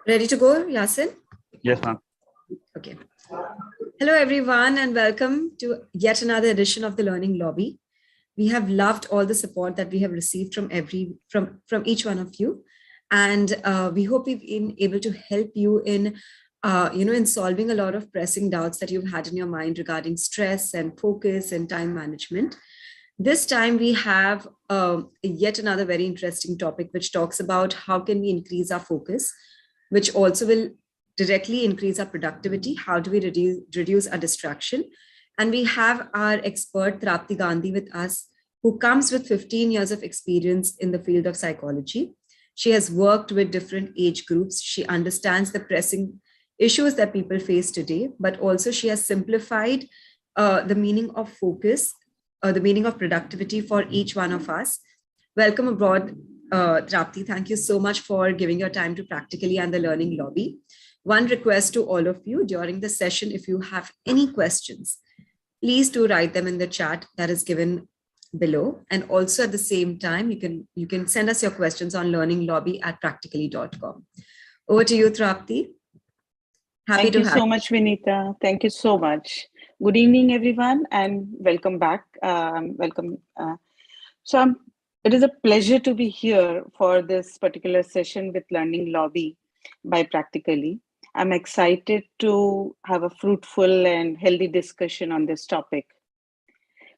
Ready to go, Yasin? Yes, ma'am. Okay. Hello, everyone, and welcome to yet another edition of the Learning Lobby. We have loved all the support that we have received from each one of you, and we hope we've been able to help you in solving a lot of pressing doubts that you've had in your mind regarding stress and focus and time management. This time we have yet another very interesting topic, which talks about how can we increase our focus, which also will directly increase our productivity. How do we reduce our distraction? And we have our expert Trapti Gandhi with us, who comes with 15 years of experience in the field of psychology. She has worked with different age groups. She understands the pressing issues that people face today, but also she has simplified the meaning of focus, the meaning of productivity for each one of us. Welcome aboard, Trapti. Thank you so much for giving your time to Practically and the Learning Lobby. One request to all of you during the session: if you have any questions, please do write them in the chat that is given below. And also at the same time, you can send us your questions on learninglobby@practically.com. Over to you, Trapti. Thank you so much, Vinita. Thank you so much. Good evening, everyone, and welcome back. It is a pleasure to be here for this particular session with Learning Lobby by Practically. I'm excited to have a fruitful and healthy discussion on this topic.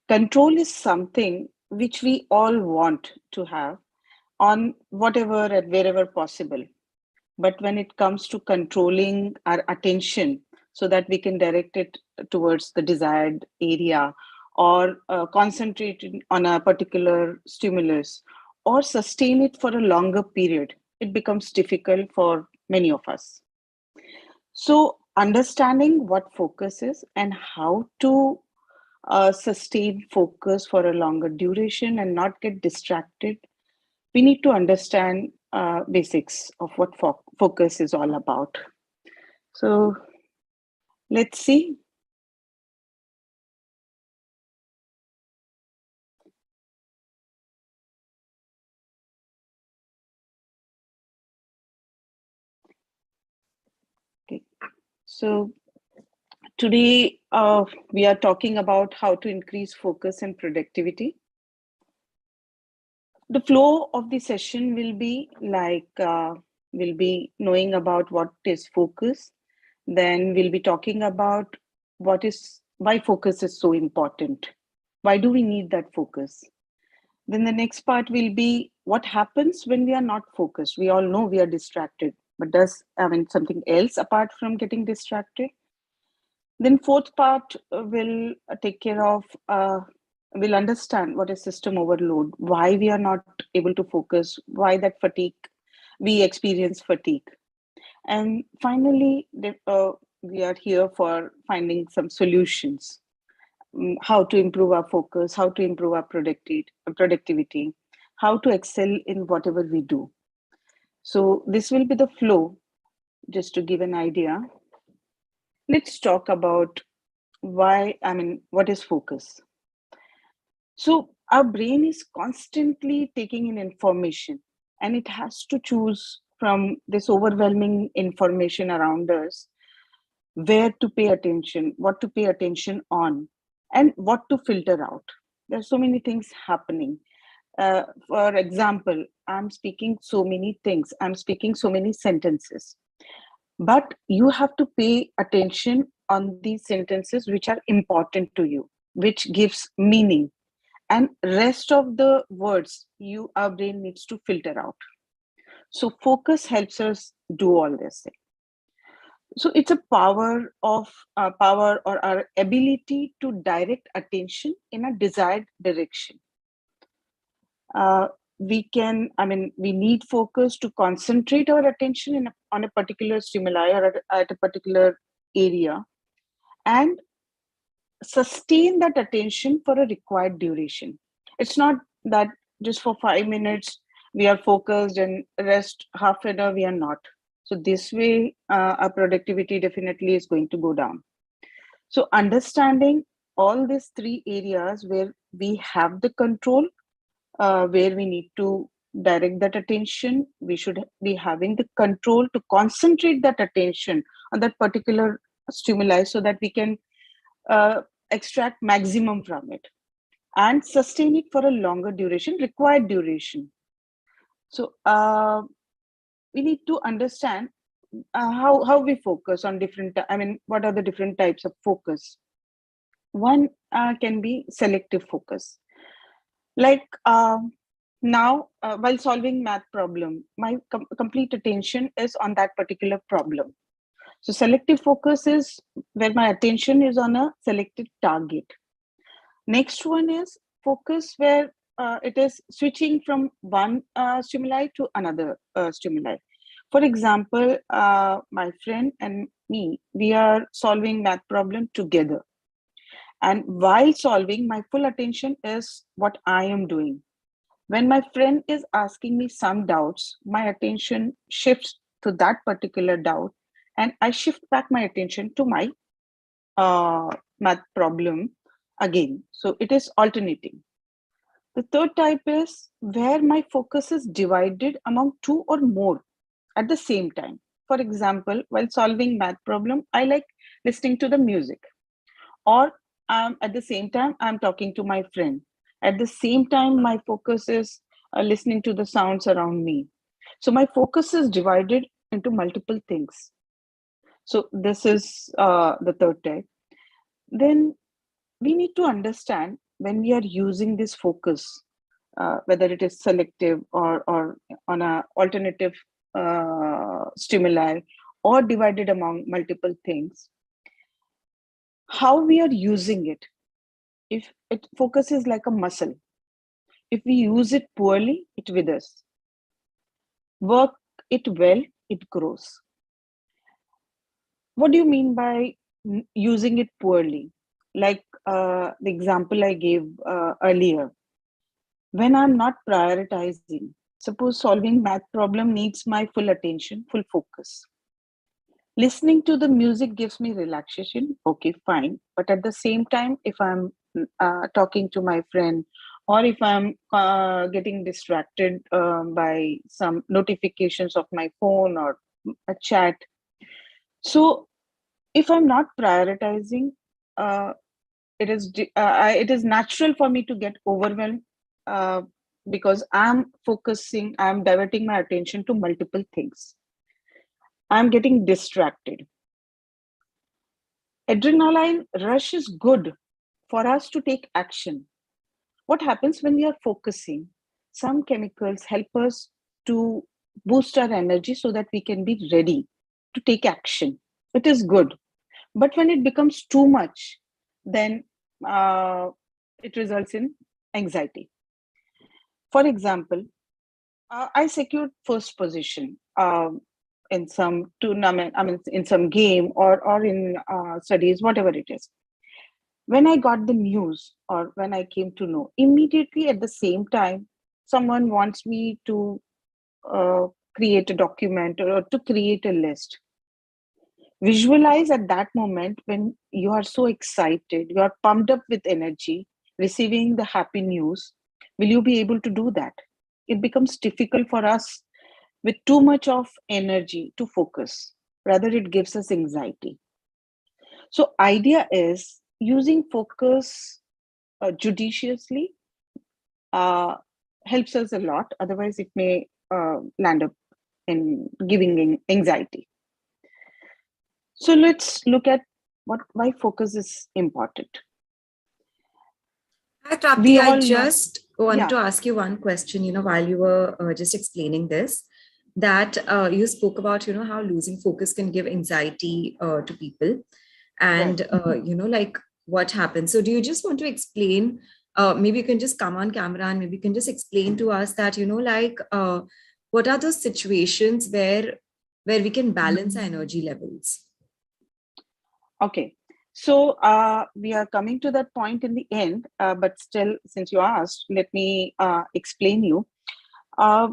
Control is something which we all want to have on whatever and wherever possible. But when it comes to controlling our attention so that we can direct it towards the desired area, or concentrate on a particular stimulus, or sustain it for a longer period, it becomes difficult for many of us. So understanding what focus is and how to sustain focus for a longer duration and not get distracted, we need to understand basics of what focus is all about. So let's see. Okay. So today we are talking about how to increase focus and productivity. The flow of the session will be like, we'll be knowing about what is focus. Then we'll be talking about why focus is so important. Why do we need that focus? Then the next part will be what happens when we are not focused. We all know we are distracted, but something else apart from getting distracted? Then fourth part will take care of, we'll understand what is system overload, why we are not able to focus, why that fatigue, we experience fatigue. And finally, we are here for finding some solutions, how to improve our focus, how to improve our productivity, how to excel in whatever we do. So this will be the flow, just to give an idea. Let's talk about what is focus. So our brain is constantly taking in information, and it has to choose from this overwhelming information around us where to pay attention, what to pay attention on, and what to filter out. There's so many things happening. For example, I'm speaking so many things, I'm speaking so many sentences, but you have to pay attention on these sentences which are important to you, which gives meaning, and rest of the words our brain needs to filter out. So focus helps us do all this thing. So it's a power or our ability to direct attention in a desired direction. We need focus to concentrate our attention on a particular stimuli or at a particular area, and sustain that attention for a required duration. It's not that just for 5 minutes we are focused and rest half an hour we are not. So this way our productivity definitely is going to go down. So understanding all these three areas where we have the control, where we need to direct that attention. We should be having the control to concentrate that attention on that particular stimuli so that we can uh, extract maximum from it and sustain it for a longer duration, required duration. So we need to understand how we focus on different, I mean, what are the different types of focus. One can be selective focus. Like now, while solving math problem, my complete attention is on that particular problem. So selective focus is where my attention is on a selected target. Next one is focus where it is switching from one stimuli to another stimuli. For example, my friend and me, we are solving math problem together. And while solving, my full attention is what I am doing. When my friend is asking me some doubts, my attention shifts to that particular doubt, and I shift back my attention to my math problem again. So it is alternating. The third type is where my focus is divided among two or more at the same time. For example, while solving math problem, I like listening to the music, or at the same time I'm talking to my friend. At the same time, my focus is listening to the sounds around me. So my focus is divided into multiple things. So this is the third type. Then we need to understand when we are using this focus, whether it is selective or on a alternative stimuli or divided among multiple things, how we are using it. If it focuses like a muscle, if we use it poorly, it withers. Work it well, it grows. What do you mean by using it poorly? Like the example I gave earlier. When I'm not prioritizing, suppose solving math problem needs my full attention, full focus. Listening to the music gives me relaxation. Okay, fine. But at the same time, if I'm talking to my friend, or if I'm getting distracted by some notifications of my phone or a chat, so if I'm not prioritizing, uh, it is natural for me to get overwhelmed uh, because I'm diverting my attention to multiple things. I'm getting distracted. Adrenaline rush is good for us to take action. What happens when we are focusing? Some chemicals help us to boost our energy so that we can be ready to take action. It is good. But when it becomes too much, then it results in anxiety. For example, I secured first position in some tournament, I mean, in some game or in studies, whatever it is. When I got the news or when I came to know, immediately at the same time, someone wants me to uh, create a document or to create a list. Visualize at that moment when you are so excited, you are pumped up with energy, receiving the happy news. Will you be able to do that? It becomes difficult for us with too much of energy to focus. Rather, it gives us anxiety. So, idea is using focus judiciously uh, helps us a lot. Otherwise, it may land up in giving anxiety. So let's look at why focus is important. Hi, Trapti. We I all know, just wanted yeah, to ask you one question, while you were just explaining this, that you spoke about, how losing focus can give anxiety to people right. and, like what happens. So do you just want to explain, maybe you can just come on camera and maybe you can just explain to us that, like what are those situations where we can balance our energy levels? Okay. So we are coming to that point in the end, but still, since you asked, let me explain you. Uh,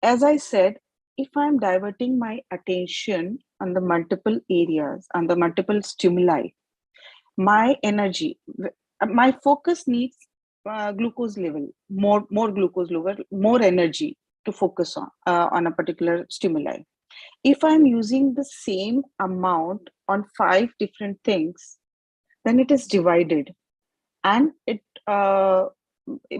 as I said, if I'm diverting my attention on the multiple areas, on the multiple stimuli, my energy, my focus needs glucose level, more glucose level, more energy. to focus on a particular stimuli. If I'm using the same amount on 5 different things, then it is divided, and it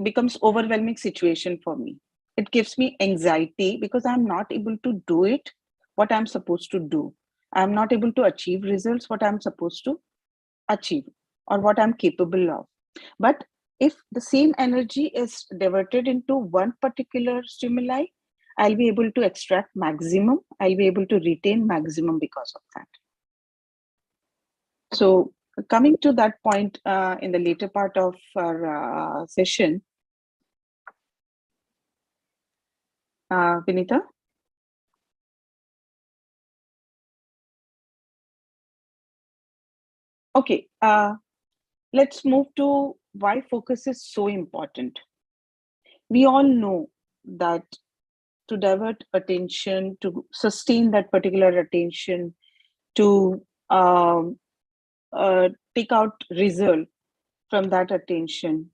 becomes overwhelming situation for me. It gives me anxiety because I'm not able to do it what I'm supposed to do. I'm not able to achieve results what I'm supposed to achieve or what I'm capable of. But if the same energy is diverted into one particular stimuli, I'll be able to extract maximum, I'll be able to retain maximum because of that. So coming to that point in the later part of our session, Vinita? Okay, let's move to why focus is so important. We all know that to divert attention, to sustain that particular attention, to take out result from that attention,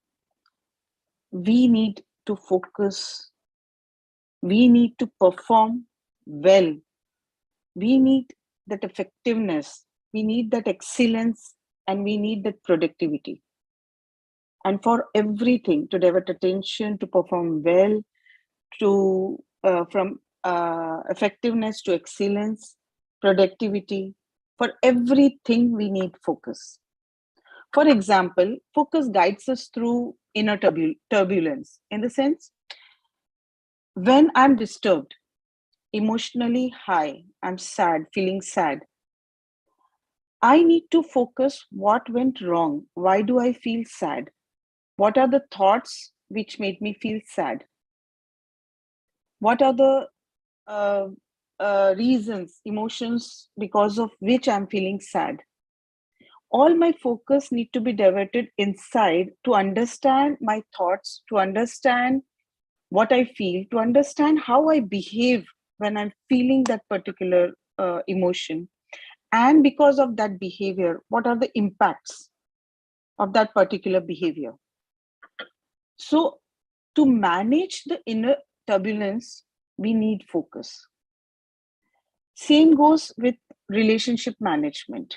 we need to focus, we need to perform well, we need that effectiveness, we need that excellence, and we need that productivity. And for everything, to divert attention, to perform well, to from effectiveness to excellence, productivity, for everything we need focus. For example, focus guides us through inner turbulence, in the sense, when I'm disturbed, emotionally high, I'm sad, feeling sad, I need to focus what went wrong. Why do I feel sad? What are the thoughts which made me feel sad? What are the uh, reasons, emotions because of which I'm feeling sad? All my focus need to be diverted inside to understand my thoughts, to understand what I feel, to understand how I behave when I'm feeling that particular emotion. And because of that behavior, what are the impacts of that particular behavior? So, to manage the inner turbulence, we need focus. Same goes with relationship management.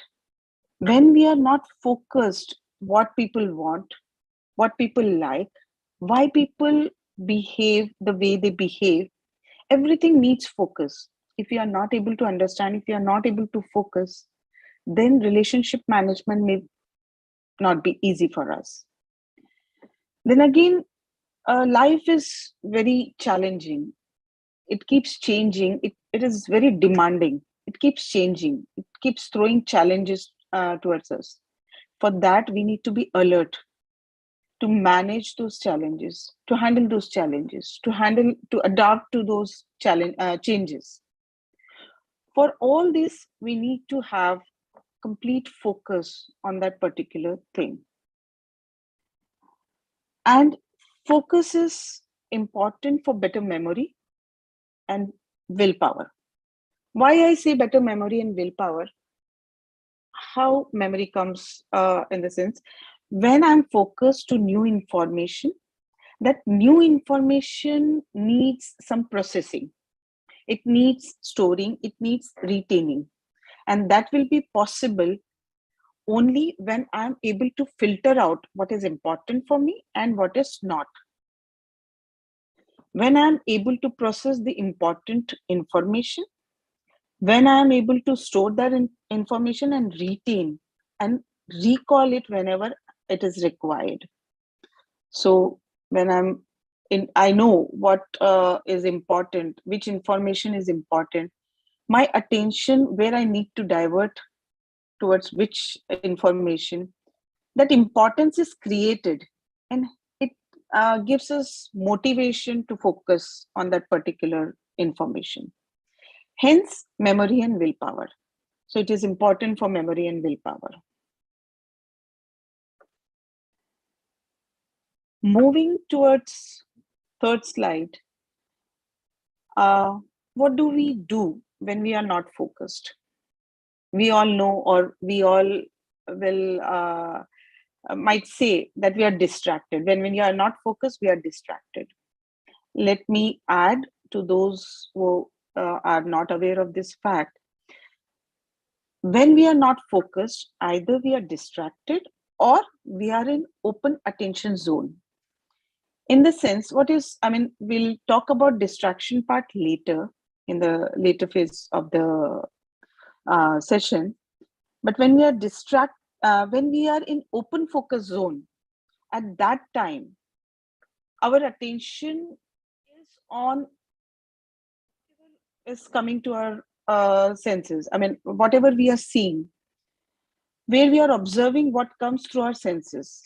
When we are not focused what people want, what people like, why people behave the way they behave, everything needs focus. If you are not able to understand, if you are not able to focus, then relationship management may not be easy for us. Then again, life is very challenging. It keeps changing. It is very demanding. It keeps changing. It keeps throwing challenges towards us. For that, we need to be alert to manage those challenges, to handle those challenges, to adapt to those changes. For all this, we need to have complete focus on that particular thing. And focus is important for better memory and willpower. Why I say better memory and willpower? How memory comes in the sense, when I'm focused to new information, that new information needs some processing. It needs storing, it needs retaining. And that will be possible only when I'm able to filter out what is important for me and what is not. When I'm able to process the important information, when I'm able to store that information and retain and recall it whenever it is required. So when I know what is important, which information is important, my attention where I need to divert towards which information, that importance is created, and it gives us motivation to focus on that particular information. Hence, memory and willpower. So it is important for memory and willpower. Moving towards third slide, what do we do when we are not focused? We all know, or we all will might say that we are distracted. When you are not focused, we are distracted. Let me add to those who are not aware of this fact, when we are not focused, either we are distracted or we are in open attention zone. In the sense, we'll talk about distraction part later, in the later phase of the session. But when when we are in open focus zone, at that time, our attention is coming to our senses. Whatever we are seeing, where we are observing what comes through our senses.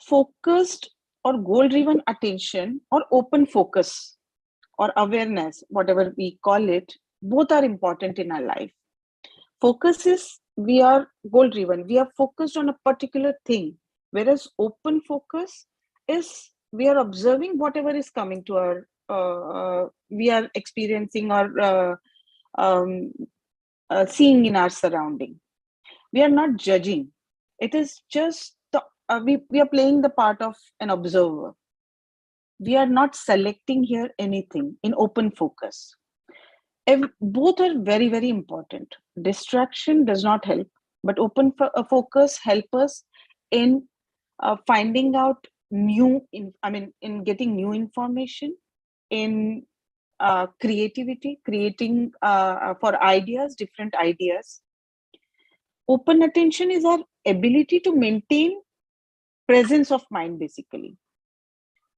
Focused or goal-driven attention or open focus or awareness, whatever we call it, both are important in our life. Focus is we are goal-driven. We are focused on a particular thing, whereas open focus is we are observing whatever is coming to our, we are experiencing or seeing in our surrounding. We are not judging. It is just we are playing the part of an observer. We are not selecting here anything in open focus. Both are very, very important. Distraction does not help, but open focus help us in finding out in getting new information, in creativity, creating for ideas, different ideas. Open attention is our ability to maintain presence of mind, basically,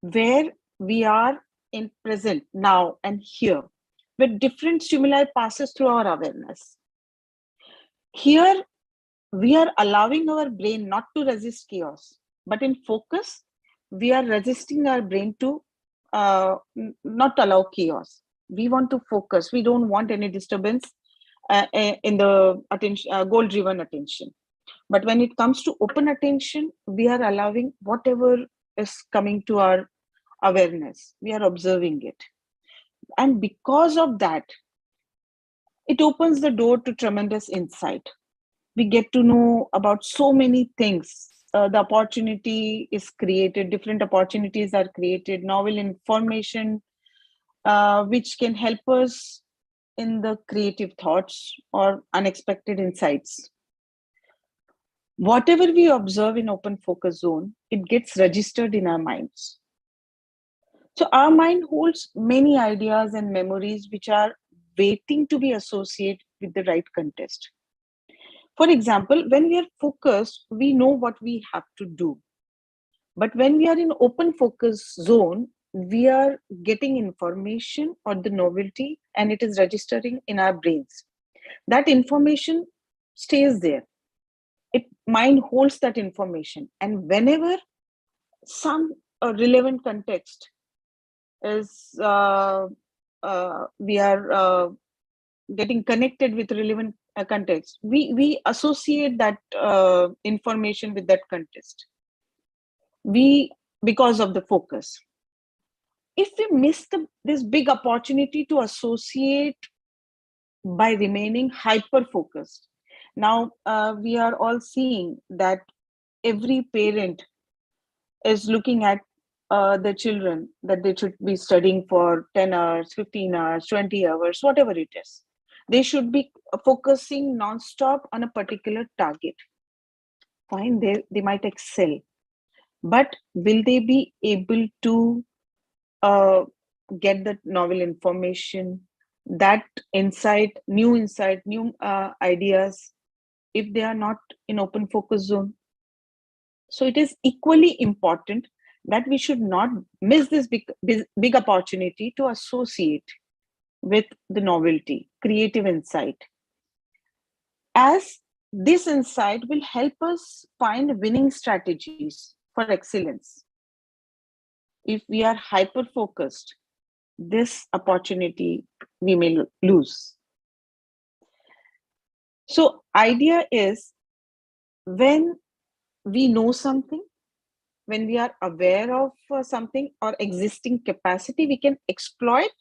where we are in present, now and here, where different stimuli passes through our awareness. Here, we are allowing our brain not to resist chaos, but in focus, we are resisting our brain to not allow chaos. We want to focus. We don't want any disturbance in the attention, goal-driven attention. But when it comes to open attention, we are allowing whatever is coming to our awareness. We are observing it. And because of that, it opens the door to tremendous insight. We get to know about so many things. The opportunity is created, different opportunities are created, novel information, which can help us in the creative thoughts or unexpected insights. Whatever we observe in open focus zone, it gets registered in our minds. So our mind holds many ideas and memories which are waiting to be associated with the right context. For example, when we are focused, we know what we have to do. But when we are in open focus zone, we are getting information or the novelty and it is registering in our brains. That information stays there. Mind holds that information. And whenever some relevant context is, we are getting connected with relevant context, we associate that information with that context. Because of the focus. If we miss this big opportunity to associate by remaining hyper focused, now we are all seeing that every parent is looking at the children that they should be studying for 10 hours, 15 hours, 20 hours, whatever it is. They should be focusing non-stop on a particular target. Fine, they might excel. But will they be able to get the novel information, that insight, new ideas, if they are not in open focus zone? So it is equally important that we should not miss this big opportunity to associate with the novelty, creative insight, as this insight will help us find winning strategies for excellence. If we are hyper focused, this opportunity we may lose. So idea is, when we know something, when we are aware of something or existing capacity, we can exploit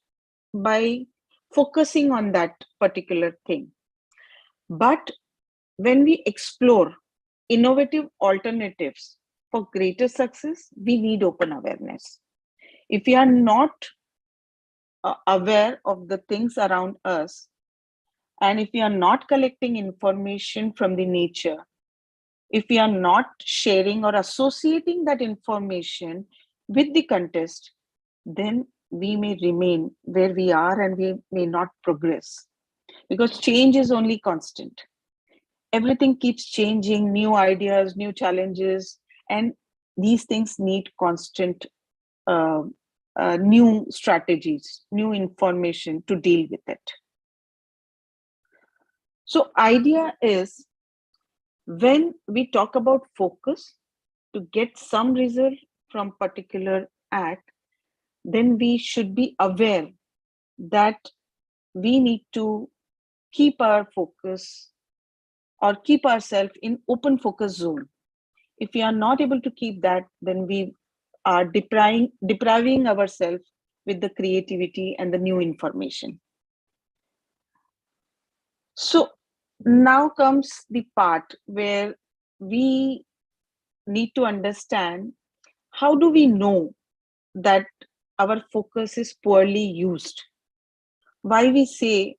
by focusing on that particular thing. But when we explore innovative alternatives for greater success, we need open awareness. If we are not aware of the things around us, and if we are not collecting information from the nature, if we are not sharing or associating that information with the context, then we may remain where we are and we may not progress, because change is only constant. Everything keeps changing, new ideas, new challenges, and these things need constant uh, new strategies, new information to deal with it. So idea is, when we talk about focus to get some result from particular act, then we should be aware that we need to keep our focus or keep ourselves in open focus zone. If we are not able to keep that, then we are depriving ourselves with the creativity and the new information. So now comes the part where we need to understand, how do we know that our focus is poorly used? Why we say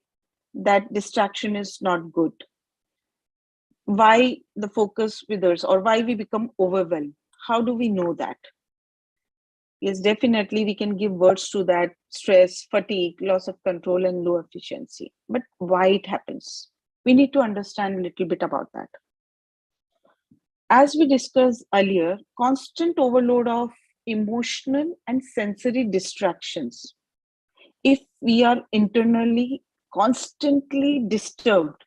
that distraction is not good? Why the focus withers, or why we become overwhelmed? How do we know that? Yes, definitely we can give words to that: stress, fatigue, loss of control, and low efficiency. But why it happens? We need to understand a little bit about that. As we discussed earlier, constant overload of emotional and sensory distractions. If we are internally constantly disturbed,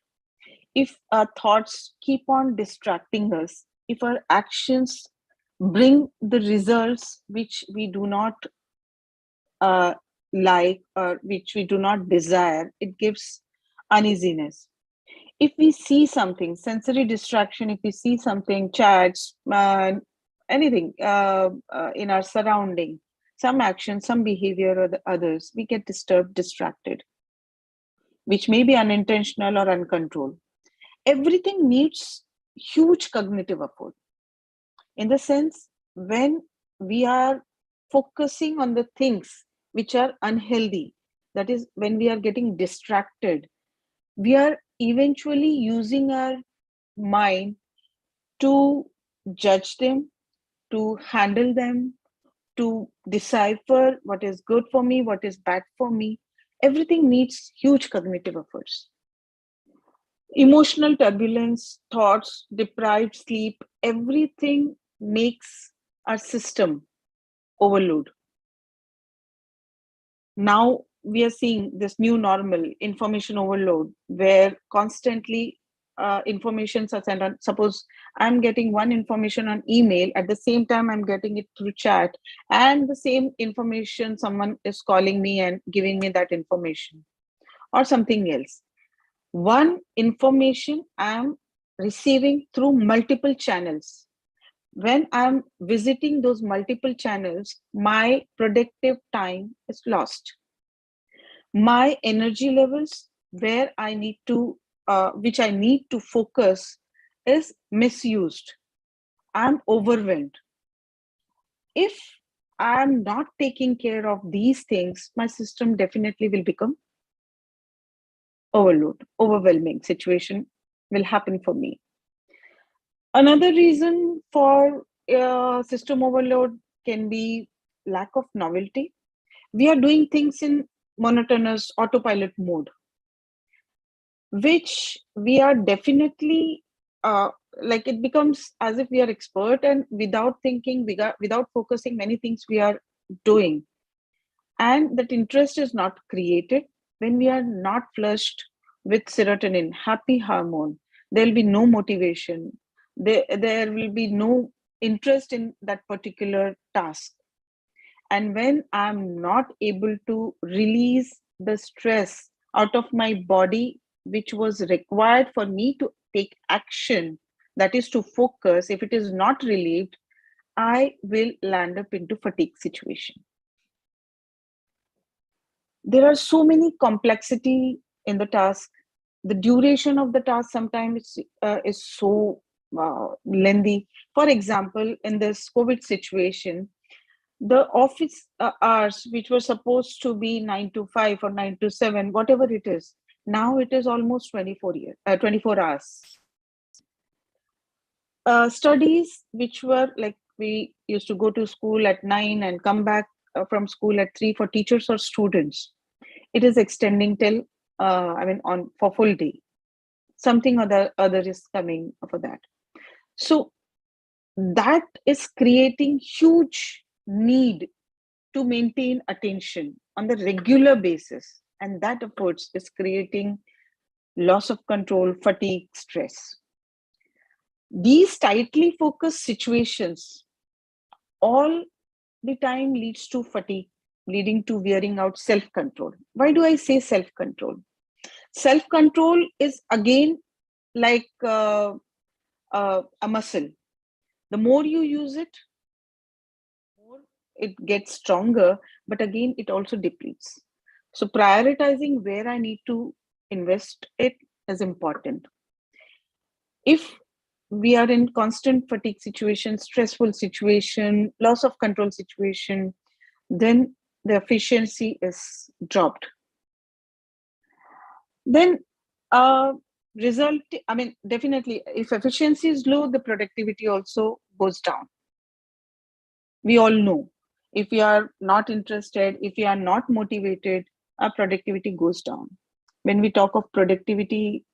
if our thoughts keep on distracting us, if our actions bring the results which we do not uh, like, or which we do not desire, it gives uneasiness. If we see something, sensory distraction, if we see something, chats, anything in our surrounding, some action, some behavior, or the others, we get disturbed, distracted, which may be unintentional or uncontrolled. Everything needs huge cognitive effort. In the sense, when we are focusing on the things which are unhealthy, that is, when we are getting distracted, we are eventually using our mind to judge them, to handle them, to decipher what is good for me, what is bad for me. Everything needs huge cognitive efforts. Emotional turbulence, thoughts, deprived sleep, everything makes our system overload. Now we are seeing this new normal, information overload, where constantly information are sent on. Suppose I'm getting one information on email, at the same time I'm getting it through chat, and the same information, someone is calling me and giving me that information, or something else. One information I'm receiving through multiple channels. When I'm visiting those multiple channels, my productive time is lost. My energy levels, where I need to, which I need to focus, is misused. I'm overwhelmed. If I'm not taking care of these things, my system definitely will become overload, overwhelming situation will happen for me. Another reason for system overload can be lack of novelty. We are doing things in monotonous autopilot mode, which we are definitely like, it becomes as if we are expert, and without thinking, without focusing, many things we are doing, and that interest is not created. When we are not flushed with serotonin, happy hormone, there will be no motivation, there will be no interest in that particular task. And when I'm not able to release the stress out of my body, which was required for me to take action, that is to focus, if it is not relieved, I will land up into fatigue situation. There are so many complexity in the task. The duration of the task sometimes is so lengthy. For example, in this COVID situation, The office hours, which were supposed to be 9 to 5 or 9 to 7, whatever it is, now it is almost 24 hours. Studies, which were like, we used to go to school at 9 and come back from school at 3 for teachers or students, it is extending till on for full day. Something or the other is coming for that. So that is creating huge need to maintain attention on the regular basis, and that approach is creating loss of control, fatigue, stress. These tightly focused situations all the time leads to fatigue, leading to wearing out self-control. Why do I say self-control? Self-control is again like a muscle. The more you use it, more it gets stronger, but again, it also depletes. So prioritizing where I need to invest it is important. If we are in constant fatigue situation, stressful situation, loss of control situation, then the efficiency is dropped. Then result, definitely, if efficiency is low, the productivity also goes down. We all know, if we are not interested, if we are not motivated, our productivity goes down. When we talk of productivity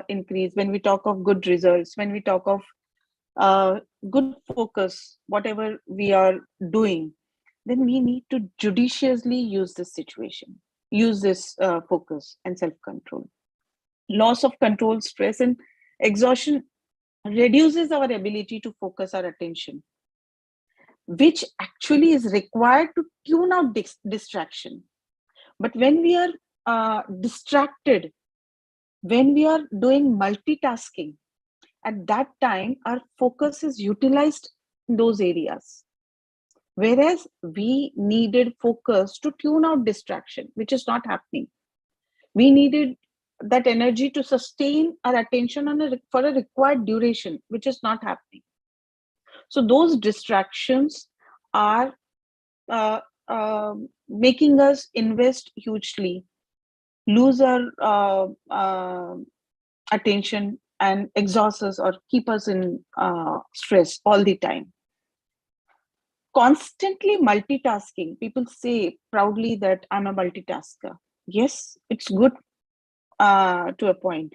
increase, when we talk of good results, when we talk of good focus, whatever we are doing, then we need to judiciously use this situation, use this focus and self-control. Loss of control, stress, and exhaustion reduces our ability to focus our attention, which actually is required to tune out distraction. But when we are distracted, when we are doing multitasking, at that time our focus is utilized in those areas, whereas we needed focus to tune out distraction, which is not happening. We needed that energy to sustain our attention for a required duration, which is not happening. So those distractions are making us invest hugely, lose our attention, and exhaust us or keep us in stress all the time. Constantly multitasking, people say proudly that I'm a multitasker. Yes, it's good to a point.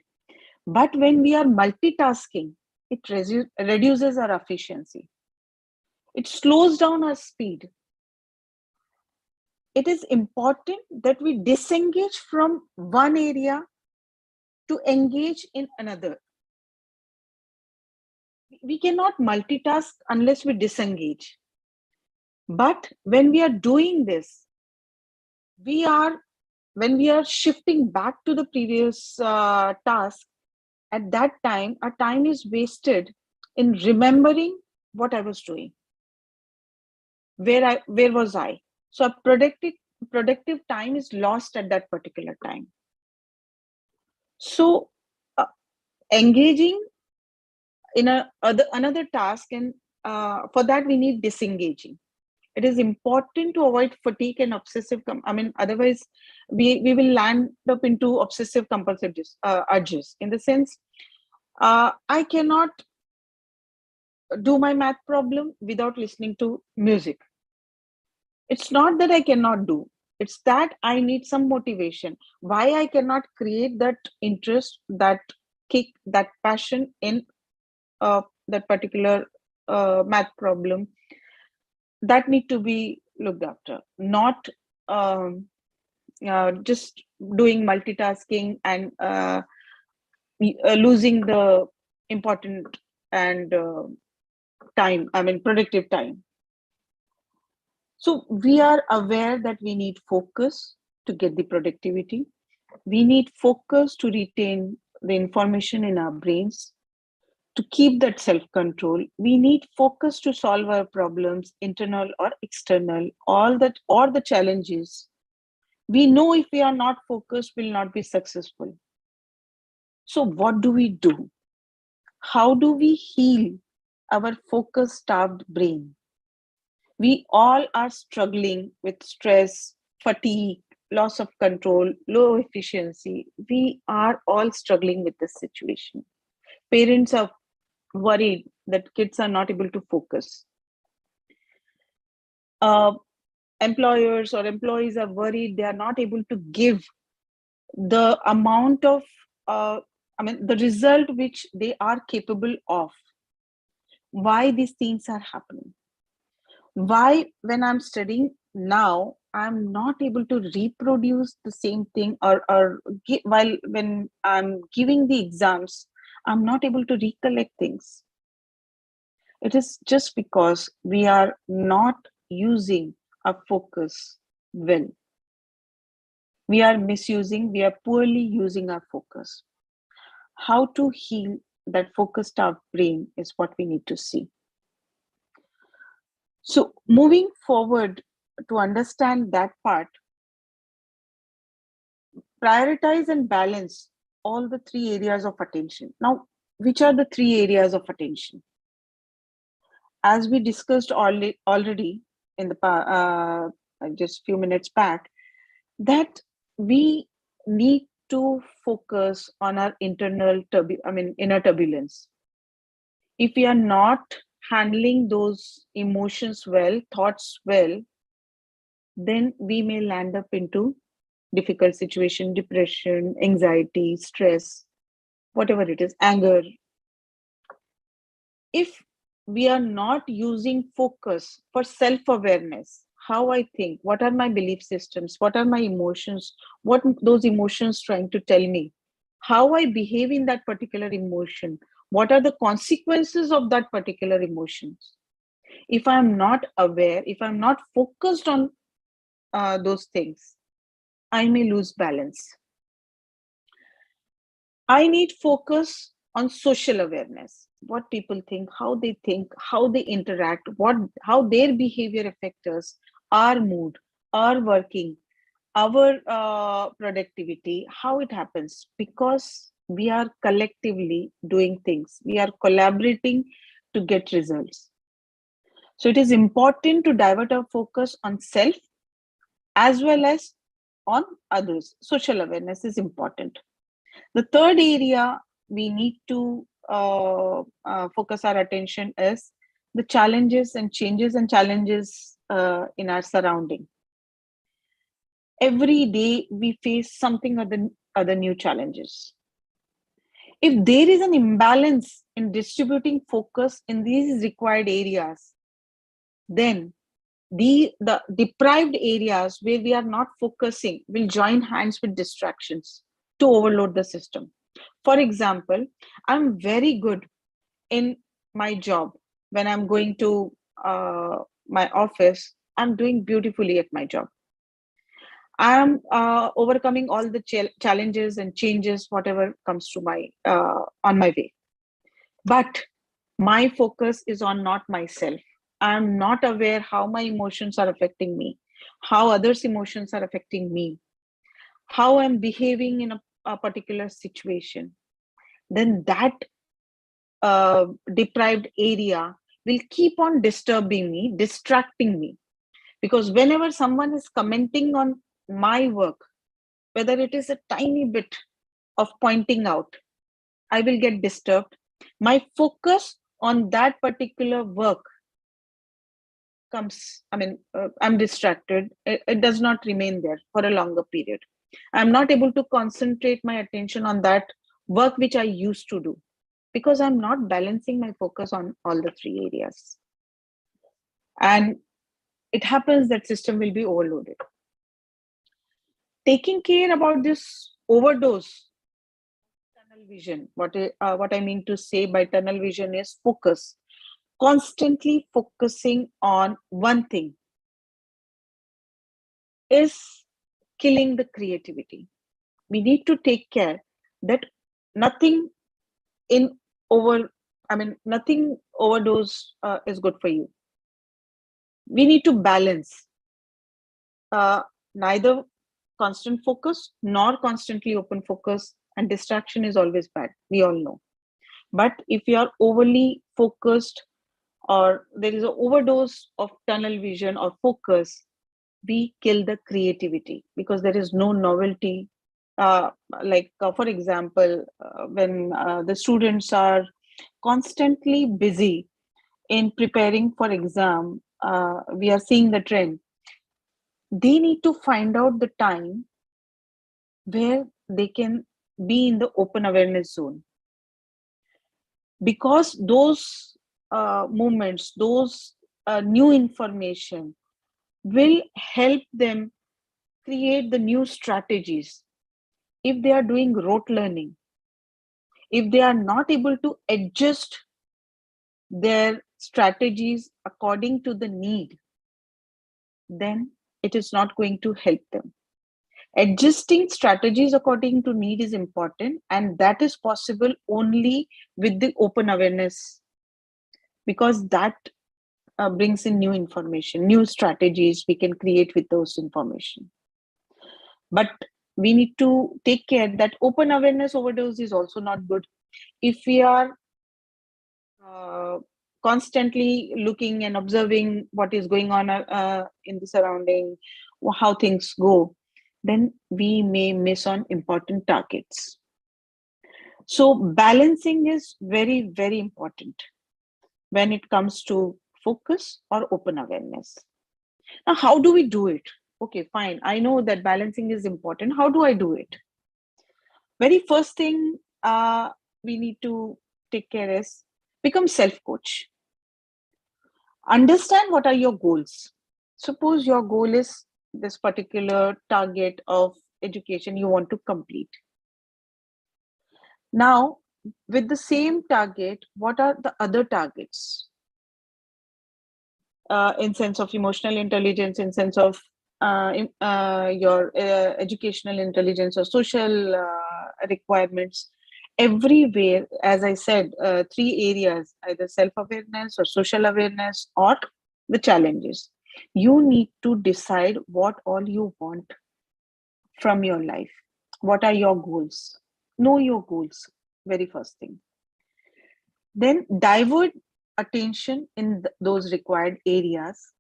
But when we are multitasking, it reduces our efficiency. It slows down our speed. It is important that we disengage from one area to engage in another. We cannot multitask unless we disengage. But when we are doing this, when we are shifting back to the previous task, at that time, our time is wasted in remembering what I was doing. Where was I? So a productive time is lost at that particular time. So engaging in another task, and for that we need disengaging. It is important to avoid fatigue and obsessive. Otherwise we will land up into obsessive compulsive urges. In the sense, I cannot do my math problem without listening to music. It's not that I cannot do, it's that I need some motivation. Why I cannot create that interest, that kick, that passion in that particular math problem, that need to be looked after, not just doing multitasking and losing the important and productive time. So we are aware that we need focus to get the productivity. We need focus to retain the information in our brains, to keep that self-control. We need focus to solve our problems, internal or external, all that, or the challenges. We know if we are not focused, we'll not be successful. So what do we do? How do we heal our focus-starved brain? We all are struggling with stress, fatigue, loss of control, low efficiency. We are all struggling with this situation. Parents are worried that kids are not able to focus. Uh, Employers or employees are worried they are not able to give the amount of, the result which they are capable of. Why these things are happening? Why, when I'm studying now, I'm not able to reproduce the same thing, while when I'm giving the exams, I'm not able to recollect things. It is just because we are not using our focus well. We are poorly using our focus. How to heal that focused out brain is what we need to see. So moving forward, to understand that part, prioritize and balance all the three areas of attention. Now, which are the three areas of attention? As we discussed already in the just few minutes back, that we need to focus on our inner turbulence. If we are not handling those emotions well, thoughts well, then we may land up into difficult situation, depression, anxiety, stress, whatever it is, anger. If we are not using focus for self-awareness, how I think, what are my belief systems, what are my emotions, what those emotions trying to tell me, how I behave in that particular emotion, what are the consequences of that particular emotions. If I'm not aware, if I'm not focused on those things, I may lose balance. I need focus on social awareness. What people think, how they interact, how their behavior affects us, our mood, our working, our productivity, how it happens. Because we are collectively doing things, we are collaborating to get results. So it is important to divert our focus on self as well as on others. Social awareness is important. The third area we need to focus our attention is the challenges and challenges in our surrounding. Every day we face something or the other new challenges. If there is an imbalance in distributing focus in these required areas, then the deprived areas where we are not focusing will join hands with distractions to overload the system. For example, I'm very good in my job. When I'm going to my office, I'm doing beautifully at my job. I'm overcoming all the challenges and changes, whatever comes to my on my way. But my focus is on not myself. I'm not aware how my emotions are affecting me, how others' emotions are affecting me, how I'm behaving in a particular situation. Then that deprived area will keep on disturbing me, distracting me. Because whenever someone is commenting on my work, whether it is a tiny bit of pointing out, I will get disturbed. My focus on that particular work comes, I'm distracted. It does not remain there for a longer period. I'm not able to concentrate my attention on that work which I used to do, because I'm not balancing my focus on all the three areas. And it happens that system will be overloaded. Taking care about this overdose, tunnel vision. What I mean to say by tunnel vision is focus. Constantly focusing on one thing is killing the creativity. We need to take care that nothing in over, nothing overdose is good for you. We need to balance neither constant focus nor constantly open focus, and distraction is always bad, we all know. But if you are overly focused or there is an overdose of tunnel vision or focus, we kill the creativity because there is no novelty. For example, when the students are constantly busy in preparing for exam, we are seeing the trend. They need to find out the time where they can be in the open awareness zone, because those moments, those new information will help them create the new strategies. If they are doing rote learning, if they are not able to adjust their strategies according to the need, then it is not going to help them. Adjusting strategies according to need is important, and that is possible only with the open awareness, because that brings in new information, new strategies we can create with those information. But we need to take care that open awareness overdose is also not good. If we are constantly looking and observing what is going on in the surrounding, how things go, then we may miss on important targets. So balancing is very, very important when it comes to focus or open awareness. Now, how do we do it? Okay, fine. I know that balancing is important. How do I do it? Very first thing we need to take care is become self-coach. Understand what are your goals. Suppose your goal is this particular target of education you want to complete. Now, with the same target, what are the other targets? In sense of emotional intelligence, in sense of your educational intelligence or social requirements. Everywhere, as I said, three areas, either self-awareness or social awareness or the challenges. You need to decide what all you want from your life. What are your goals? Know your goals, very first thing. Then divert attention in those required areas.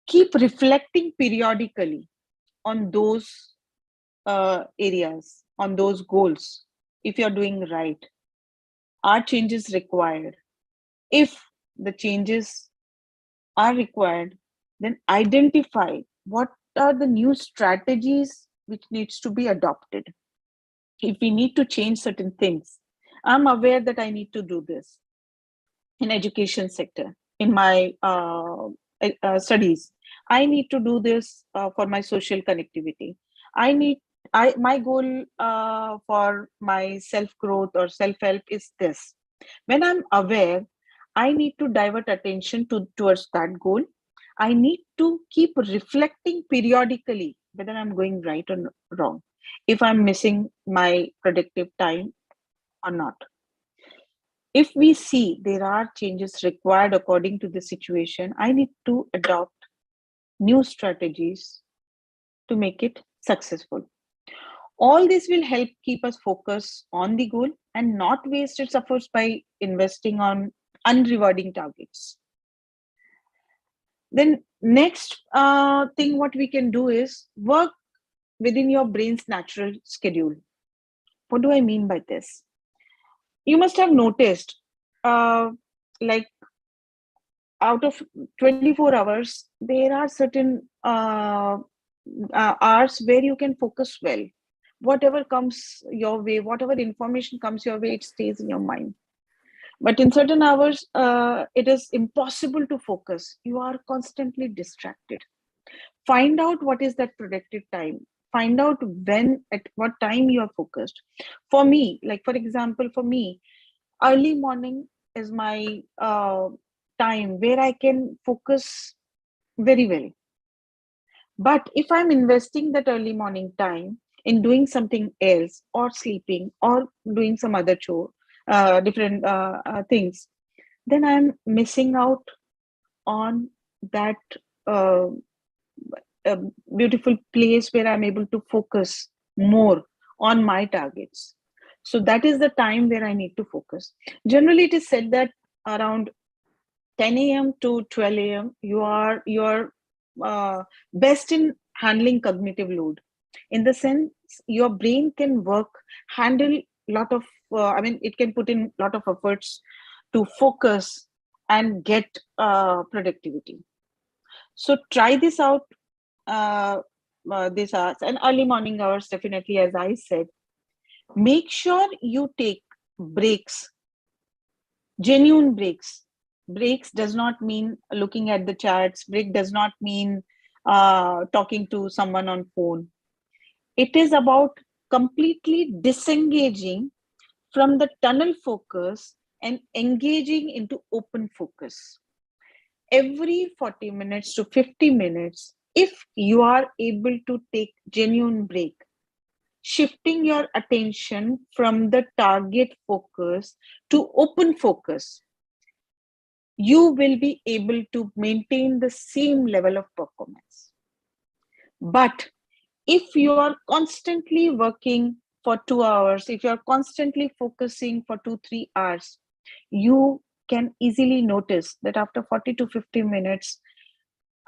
Keep reflecting periodically on those areas, on those goals. If you're doing right, are changes required? If the changes are required, then identify what are the new strategies which needs to be adopted. If we need to change certain things, I'm aware that I need to do this in education sector, in my studies. I need to do this for my social connectivity. My goal for my self growth or self help is this. When I'm aware, I need to divert attention towards that goal. I need to keep reflecting periodically whether I'm going right or wrong, if I'm missing my productive time or not. If we see there are changes required according to the situation, I need to adopt new strategies to make it successful. All this will help keep us focused on the goal and not waste its efforts by investing on unrewarding targets. Then next thing what we can do is work within your brain's natural schedule. What do I mean by this? You must have noticed, like out of 24 hours, there are certain hours where you can focus well. Whatever comes your way, whatever information comes your way, it stays in your mind. But in certain hours, it is impossible to focus. You are constantly distracted. Find out what is that productive time. Find out when, at what time you are focused. For me, like for example, for me, early morning is my time where I can focus very well. But if I'm investing that early morning time in doing something else or sleeping or doing some other chore, different things, then I'm missing out on that uh, beautiful place where I'm able to focus more on my targets. So that is the time where I need to focus. Generally, it is said that around 10 a.m. to 12 a.m., you are best in handling cognitive load. In the sense, your brain can handle lot of, it can put in lot of efforts to focus and get productivity. So try this out, these hours, and early morning hours, definitely, as I said. Make sure you take breaks, genuine breaks. Breaks does not mean looking at the charts. Break does not mean talking to someone on phone. It is about completely disengaging from the tunnel focus and engaging into open focus. Every 40 minutes to 50 minutes, if you are able to take genuine break, shifting your attention from the target focus to open focus, you will be able to maintain the same level of performance. But if you are constantly working for 2 hours, if you are constantly focusing for 2-3 hours, you can easily notice that after 40 to 50 minutes,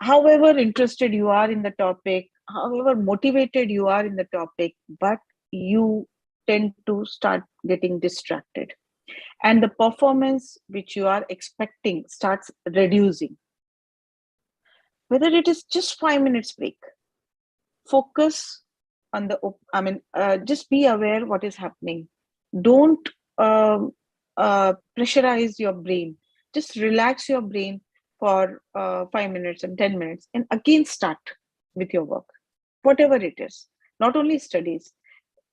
however interested you are in the topic, however motivated you are in the topic, but you tend to start getting distracted. And the performance which you are expecting starts reducing. Whether it is just 5 minutes break, focus on just be aware what is happening. Don't pressurize your brain. Just relax your brain for 5 minutes and 10 minutes, and again start with your work, whatever it is. Not only studies,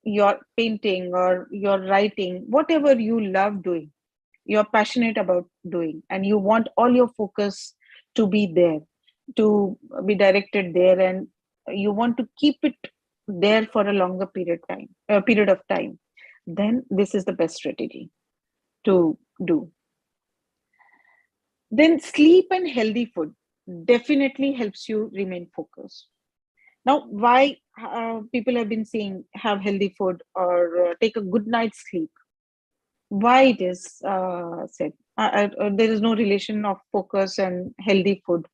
your painting or your writing, whatever you love doing, you're passionate about doing, and you want all your focus to be there, to be directed there, and you want to keep it there for a longer period of time, then this is the best strategy to do. Then sleep and healthy food definitely helps you remain focused. Now, why people have been saying have healthy food or take a good night's sleep? Why it is said there is no relation of focus and healthy food?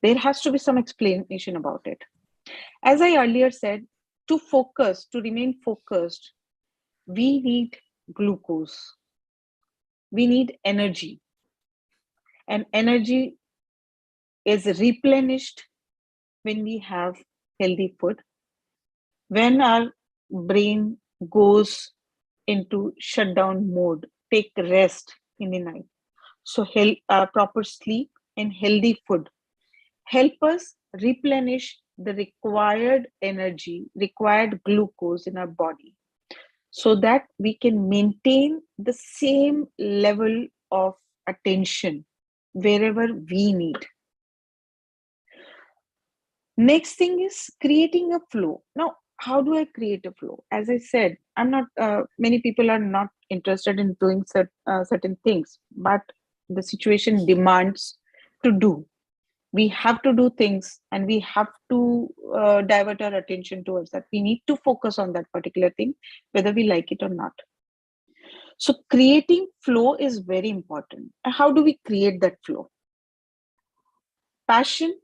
There has to be some explanation about it. As I earlier said, to remain focused, we need glucose, we need energy, and energy is replenished when we have healthy food, when our brain goes into shutdown mode, take rest in the night. So proper sleep and healthy food help us replenish the required energy, required glucose in our body, so that we can maintain the same level of attention wherever we need. Next thing is creating a flow. Now, how do I create a flow? As I said, many people are not interested in doing certain things, but the situation demands to do. We have to do things, and we have to divert our attention towards that. We need to focus on that particular thing, whether we like it or not. So creating flow is very important. How do we create that flow? Passion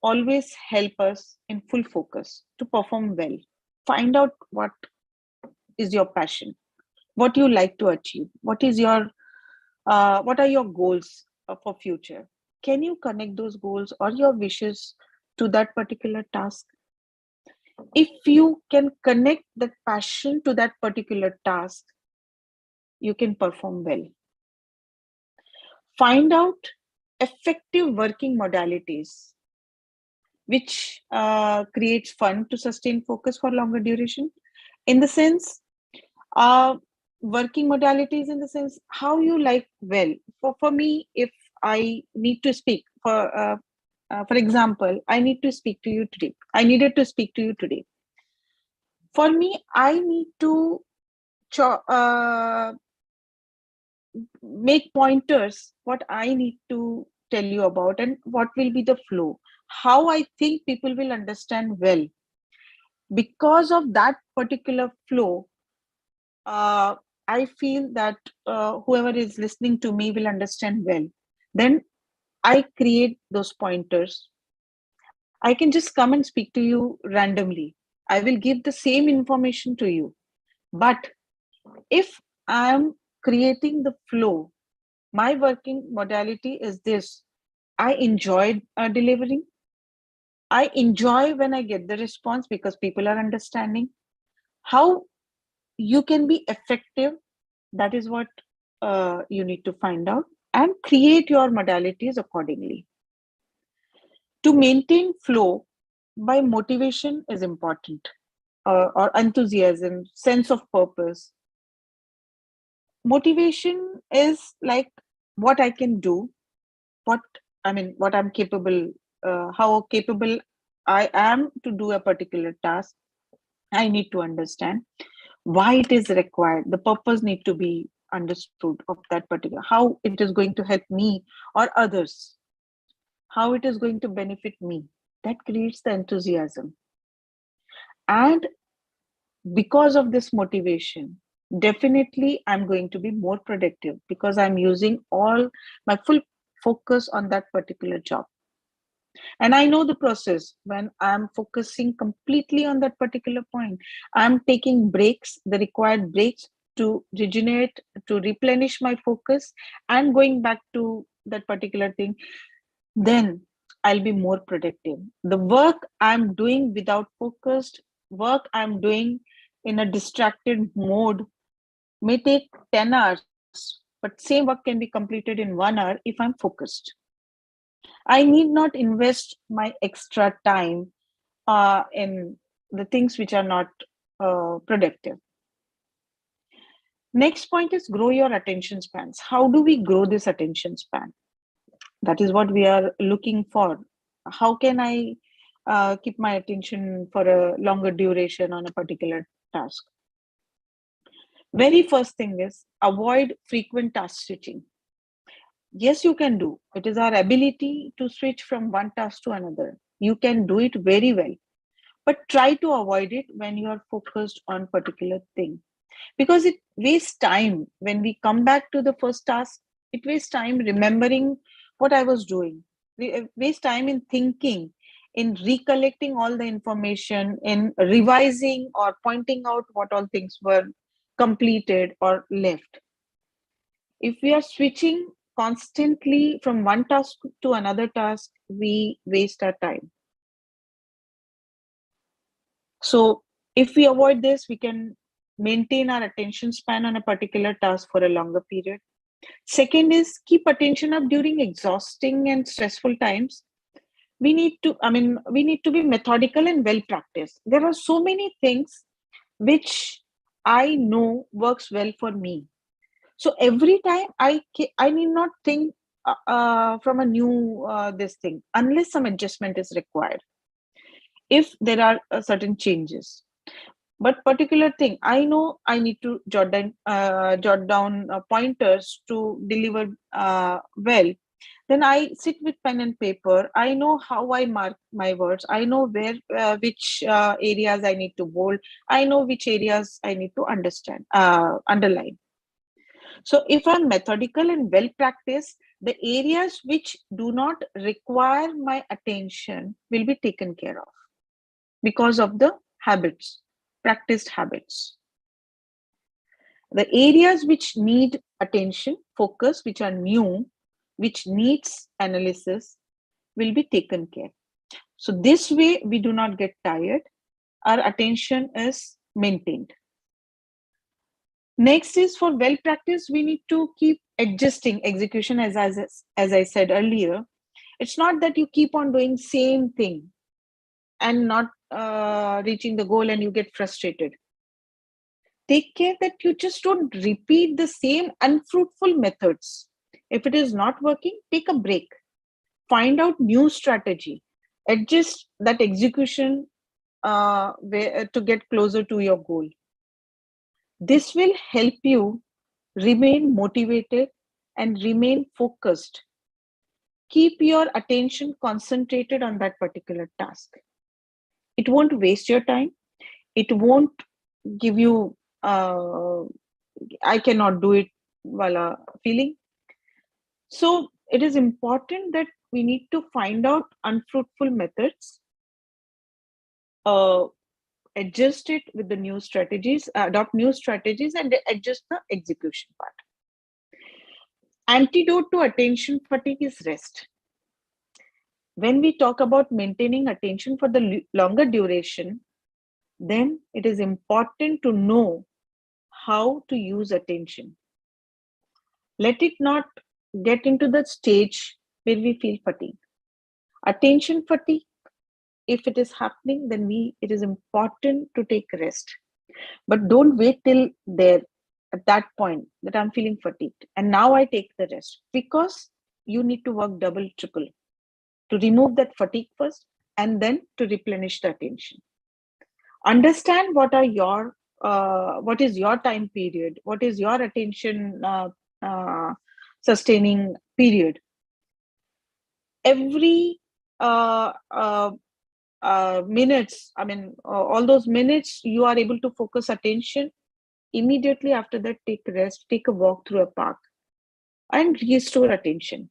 always help us in full focus to perform well. Find out what is your passion, what you like to achieve, what are your goals for future. Can you connect those goals or your wishes to that particular task? If you can connect that passion to that particular task, you can perform well. Find out effective working modalities which creates fun to sustain focus for longer duration. In the sense, working modalities in the sense how you like. Well, for me, if I need to speak for example, I needed to speak to you today. For me, I need to make pointers what I need to tell you about, and what will be the flow, how I think people will understand well. Because of that particular flow, I feel that whoever is listening to me will understand well, then I create those pointers. I can just come and speak to you randomly. I will give the same information to you. But if I am creating the flow, my working modality is this: I enjoy delivering. I enjoy when I get the response because people are understanding. How you can be effective, that is what you need to find out, and create your modalities accordingly. To maintain flow, by motivation is important, or enthusiasm, sense of purpose. Motivation is like what I can do, what what I'm capable, how capable I am to do a particular task. I need to understand why it is required. The purpose need to be understood of that particular, how it is going to help me or others, how it is going to benefit me. That creates the enthusiasm. And because of this motivation, definitely I'm going to be more productive because I'm using all my full focus on that particular job. And I know the process. When I'm focusing completely on that particular point, I'm taking breaks, the required breaks, to regenerate, to replenish my focus, and going back to that particular thing, then I'll be more productive. The work I'm doing without focused, work I'm doing in a distracted mode, may take 10 hours, but same work can be completed in 1 hour if I'm focused. I need not invest my extra time in the things which are not productive. Next point is grow your attention spans. How do we grow this attention span? That is what we are looking for. How can I keep my attention for a longer duration on a particular task? Very first thing is avoid frequent task switching. Yes, you can do. It is our ability to switch from one task to another. You can do it very well, but try to avoid it when you are focused on particular thing, because it wastes time. When we come back to the first task, it wastes time remembering what I was doing. Waste time in thinking, in recollecting all the information, in revising or pointing out what all things were completed or left. If we are switching constantly from one task to another task, we waste our time. So if we avoid this, we can maintain our attention span on a particular task for a longer period. Second is keep attention up during exhausting and stressful times. We need to be methodical and well practiced. There are so many things which I know works well for me. So every time I need not think from a new this thing, unless some adjustment is required. If there are certain changes, but particular thing I know I need to jot down pointers to deliver well, then I sit with pen and paper. I know how I mark my words. I know where which areas I need to bold. I know which areas I need to underline. So if I'm methodical and well practiced, the areas which do not require my attention will be taken care of because of the habits, practiced habits. The areas which need attention, focus, which are new, which needs analysis, will be taken care. So this way we do not get tired. Our attention is maintained. Next is, for well practice, we need to keep adjusting execution. As I said earlier, it's not that you keep on doing same thing and not reaching the goal and you get frustrated. Take care that you just don't repeat the same unfruitful methods. If it is not working, take a break. Find out new strategy. Adjust that execution to get closer to your goal. This will help you remain motivated and remain focused. Keep your attention concentrated on that particular task. It won't waste your time. It won't give you I cannot do it wala feeling. So it is important that we need to find out unfruitful methods, uh, adjust it with the new strategies, adopt new strategies, and adjust the execution part. Antidote to attention fatigue is rest. When we talk about maintaining attention for the longer duration, then it is important to know how to use attention. Let it not get into the stage where we feel fatigue. Attention fatigue, if it is happening, then it is important to take rest. But don't wait till there at that point that I'm feeling fatigued and now I take the rest, because you need to work double, triple to remove that fatigue first and then to replenish the attention. Understand what is your time period, what is your attention sustaining period. Every minutes, all those minutes you are able to focus attention. Immediately after that, take rest, take a walk through a park, and restore attention,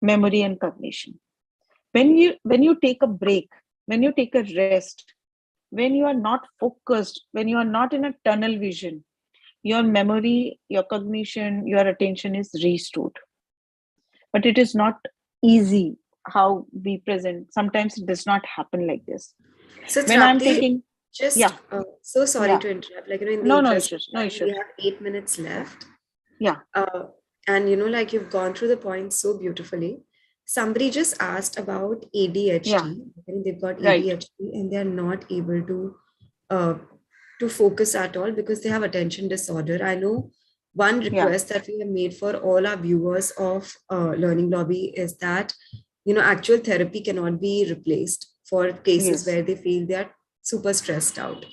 memory, and cognition. When you take a break, when you take a rest, when you are not focused, when you are not in a tunnel vision, your memory, your cognition, your attention is restored. But it is not easy how we present. Sometimes it does not happen like this. So When I'm Trapti, taking, just yeah, so sorry yeah, to interrupt. In the no interest issues, of no time, we issues. have 8 minutes left. Yeah. And you've gone through the points so beautifully. Somebody just asked about ADHD. Yeah. They've got Right. ADHD and they're not able uh, to focus at all because they have attention disorder. I know one request that we have made for all our viewers of Learning Lobby is that actual therapy cannot be replaced for cases Yes. where they feel they are super stressed out.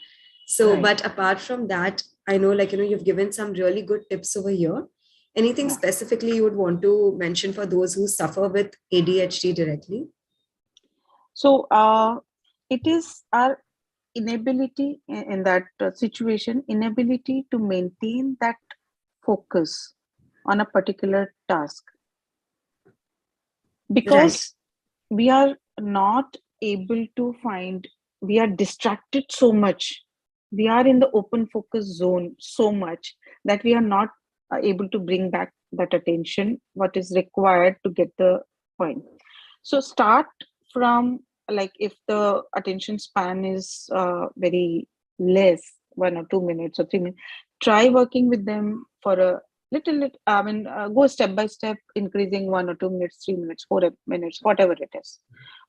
So, Right. but apart from that, I know you've given some really good tips over here. Anything specifically you would want to mention for those who suffer with ADHD directly? So it is our inability in that situation, inability to maintain that focus on a particular task, because we are not able to find, we are distracted so much, we are in the open focus zone so much that we are not able to bring back that attention what is required to get the point. So start from, like, if the attention span is very less, 1 or 2 minutes or 3 minutes, try working with them for a little, go step by step, increasing 1 or 2 minutes, 3 minutes, 4 minutes, whatever it is.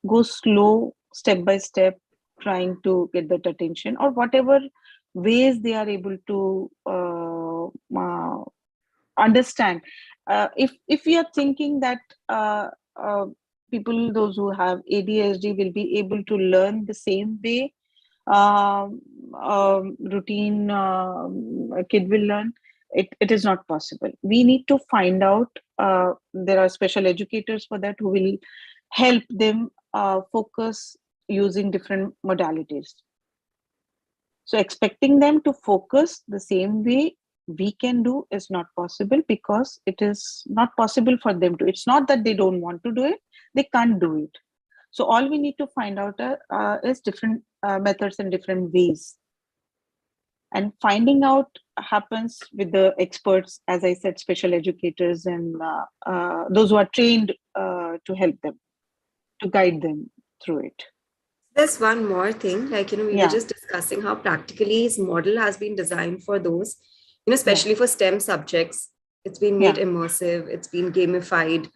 Go slow, step by step, trying to get that attention, or whatever ways they are able to understand. If we are thinking that uh, people, those who have ADHD, will be able to learn the same way routine a kid will learn, it is not possible. We need to find out, there are special educators for that who will help them focus using different modalities. So expecting them to focus the same way we can do is not possible, because it is not possible for them to. It's not that they don't want to do it, they can't do it. So all we need to find out is different methods and different ways. And finding out happens with the experts, as I said, special educators, and those who are trained to help them, to guide them through it. There's one more thing, we were Yeah, just discussing how practically his model has been designed for those, yeah, especially for STEM subjects. It's been made yeah. immersive, it's been gamified,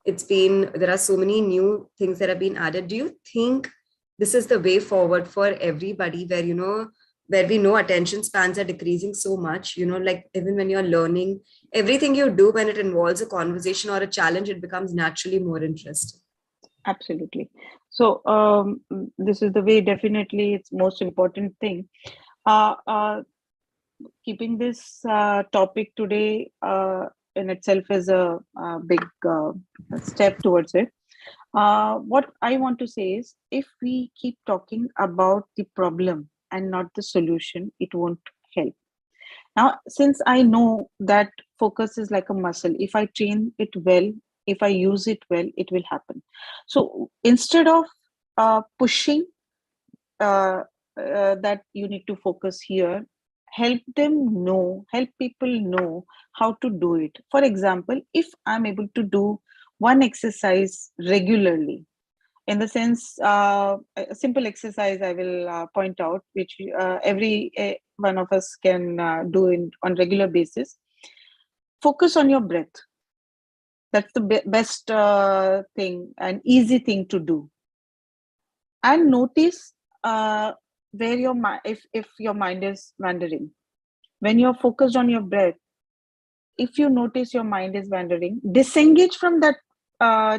there are so many new things that have been added. Do you think this is the way forward for everybody where, where we know attention spans are decreasing so much, even when you're learning, everything you do when it involves a conversation or a challenge, it becomes naturally more interesting? Absolutely. So this is the way, definitely it's most important thing. Keeping this topic today in itself is a big step towards it. What I want to say is, if we keep talking about the problem and not the solution, it won't help. Now, since I know that focus is like a muscle, if I train it well, if I use it well, it will happen. So instead of pushing uh, that you need to focus here, help people know how to do it. For example, if I'm able to do one exercise regularly, in the sense, a simple exercise I will point out, which every one of us can do on regular basis. Focus on your breath. That's the best thing and easy thing to do. And notice where your mind, if your mind is wandering. When you're focused on your breath, if you notice your mind is wandering, disengage from that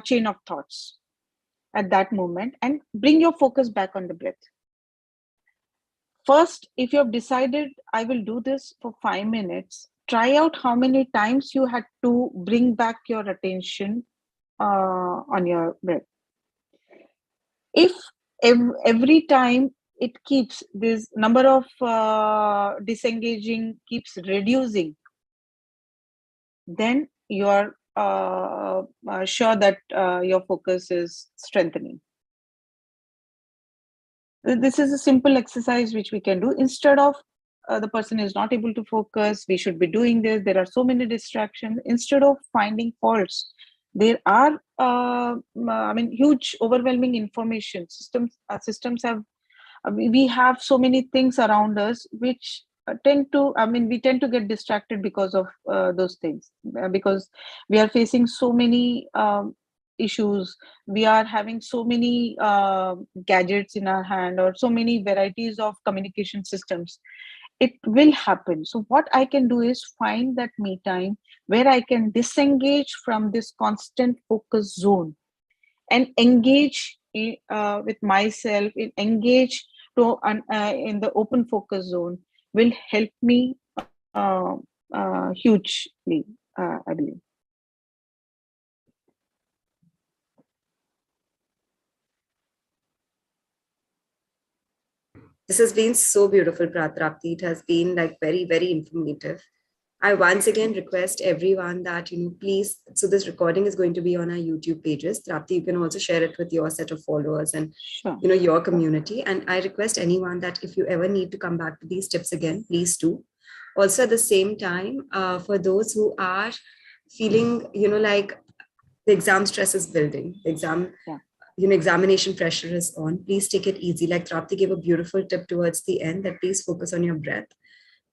chain of thoughts at that moment and bring your focus back on the breath. First, if you have decided, I will do this for 5 minutes, try out how many times you had to bring back your attention on your breath. If every time it keeps, this number of disengaging keeps reducing, then you are sure that your focus is strengthening. This is a simple exercise which we can do. Instead of the person is not able to focus, we should be doing this, there are so many distractions. Instead of finding faults, there are huge overwhelming information systems have we have so many things around us which we tend to get distracted because of those things, because we are facing so many issues, we are having so many gadgets in our hand or so many varieties of communication systems. It will happen. So what I can do is find that me time where I can disengage from this constant focus zone and engage with myself, engage in the open focus zone, will help me hugely, I believe. This has been so beautiful, Trapti. It has been like very, very informative. I once again request everyone that, please, so this recording is going to be on our YouTube pages. Trapti, you can also share it with your set of followers and, Sure. Your community. And I request anyone that if you ever need to come back to these tips again, please do. Also, at the same time, for those who are feeling, like the exam stress is building, examination pressure is on, please take it easy. Like Trapti gave a beautiful tip towards the end, that please focus on your breath.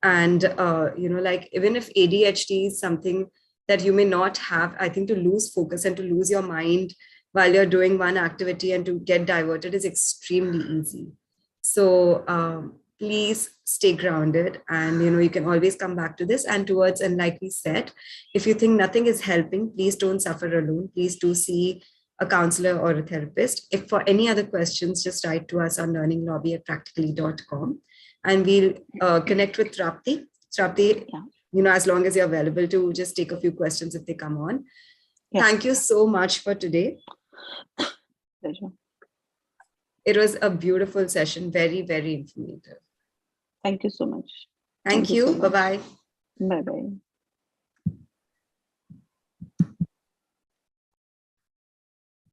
And like even if ADHD is something that you may not have, I think to lose focus and to lose your mind while you're doing one activity and to get diverted is extremely easy. So please stay grounded, and you can always come back to this. And like we said, if you think nothing is helping, please don't suffer alone. Please do see a counselor or a therapist. If for any other questions, just write to us on learninglobby@practically.com, and we'll connect with Trapti. Trapti, as long as you're available to just take a few questions if they come on. Yes. Thank you so much for today. Pleasure. It was a beautiful session, very, very informative. Thank you so much. Thank you. So much. Bye-bye. Bye-bye.